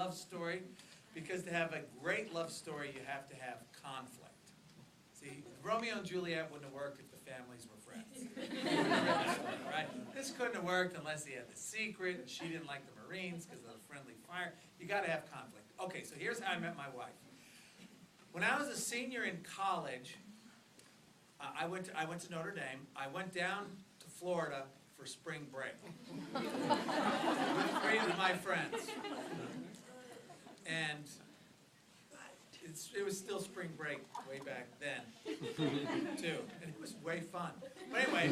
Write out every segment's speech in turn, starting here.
love story, because to have a great love story, you have to have conflict. See, Romeo and Juliet wouldn't have worked if the families were friends. Right? This couldn't have worked unless he had the secret, and she didn't like the Marines because of the friendly fire. You got to have conflict. Okay, so here's how I met my wife. When I was a senior in college, I went to Notre Dame. I went down to Florida for spring break with 3 of my friends. And it was still spring break way back then, too. And it was way fun. But anyway,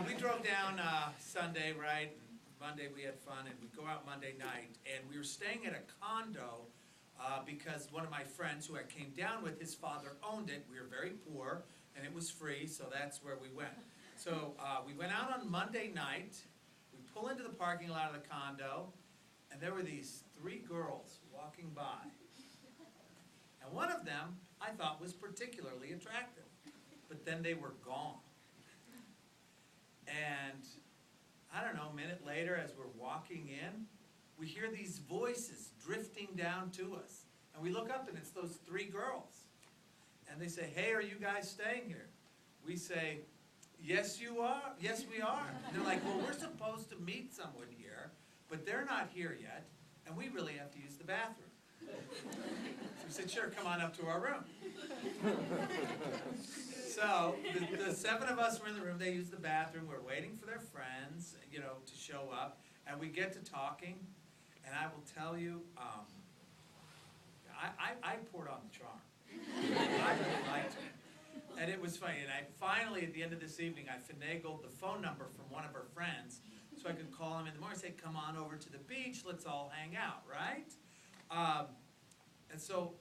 we drove down Sunday, right? And Monday we had fun, and we go out Monday night. And we were staying at a condo because one of my friends who I came down with, his father owned it. We were very poor, and it was free, so that's where we went. So we went out on Monday night. We pull into the parking lot of the condo, and there were these 3 girls walking by. And one of them I thought was particularly attractive, but then they were gone. And I don't know, a minute later, as we're walking in, we hear these voices drifting down to us. And we look up, and it's those 3 girls. And they say, "Hey, are you guys staying here?" We say, "Yes, you are. Yes, we are." And they're like, "Well, we're supposed to meet someone here, but they're not here yet, and we really have to use the bathroom." So we said, "Sure, come on up to our room." So the 7 of us were in the room. They used the bathroom. We're waiting for their friends, to show up, and we get to talking. And I will tell you, I poured on the charm. I really liked it. And it was funny. And I finally, at the end of this evening, I finagled the phone number from one of her friends so I could call him in the morning and say, "Come on over to the beach. Let's all hang out," right? And so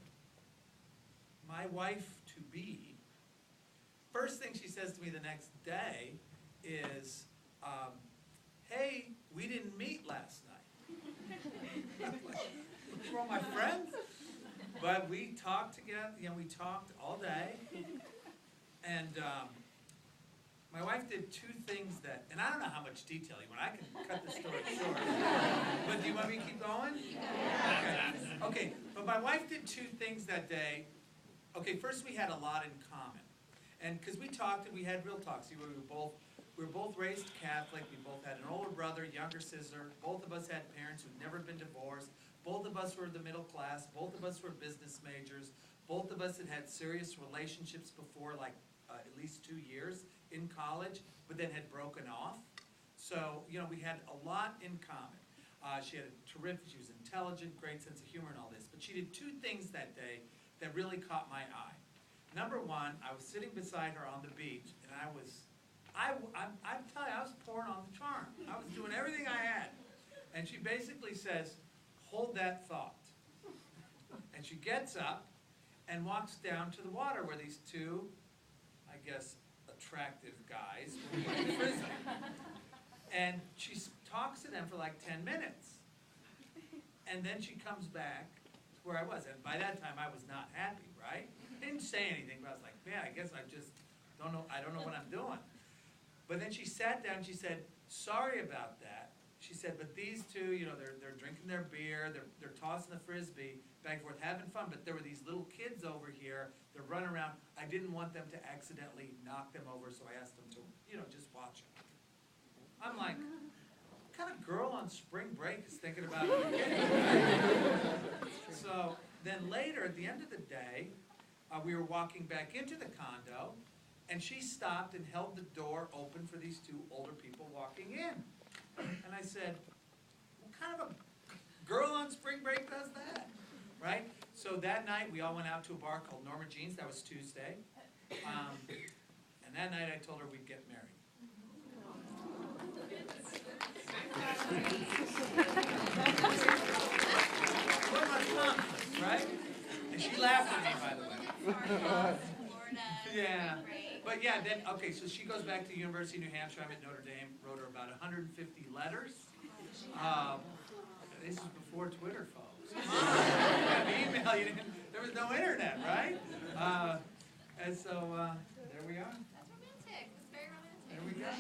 my wife-to-be, first thing she says to me the next day is, "Hey, we didn't meet last night." We're all my friends. But we talked together, we talked all day. And my wife did 2 things and I don't know how much detail you want. I can cut the story short. But do you want me to keep going? Okay, but my wife did 2 things that day. Okay, first we had a lot in common. And because we talked and we had real talks. See, we were both raised Catholic. We both had an older brother, younger sister. Both of us had parents who'd never been divorced. Both of us were the middle class. Both of us were business majors. Both of us had serious relationships before, like at least 2 years in college, but then had broken off. So, we had a lot in common. She had she was intelligent, great sense of humor and all this. But she did 2 things that day that really caught my eye. Number one, I was sitting beside her on the beach, and I'm telling you, I was pouring on the charm. I was doing everything I had. And she basically says, "Hold that thought." And she gets up and walks down to the water where these 2, I guess, attractive guys were playing frisbee. And she talks to them for like 10 minutes. And then she comes back to where I was. And by that time, I was not happy, right? I didn't say anything, but I was like, man, I guess I just don't know what I'm doing. But then she sat down and she said, "Sorry about that." She said, "But these 2, they're drinking their beer, they're tossing the frisbee back and forth, having fun, but there were these little kids over here, they're running around. I didn't want them to accidentally knock them over, so I asked them to, just watch them." I'm like, what kind of girl on spring break is thinking about it? So then later, at the end of the day, we were walking back into the condo, and she stopped and held the door open for these 2 older people walking in. And I said, what kind of a girl on spring break does that? Right? So that night, we all went out to a bar called Norma Jean's. That was Tuesday. And that night, I told her we'd get married. What much fun, right? And she laughed at me, by the way. Yeah. But yeah, then, okay, so she goes back to the University of New Hampshire. I'm at Notre Dame. Wrote her about 150 letters. This is before Twitter, folks. Email, there was no internet, right? And so there we are. That's romantic. That's very romantic. There we go.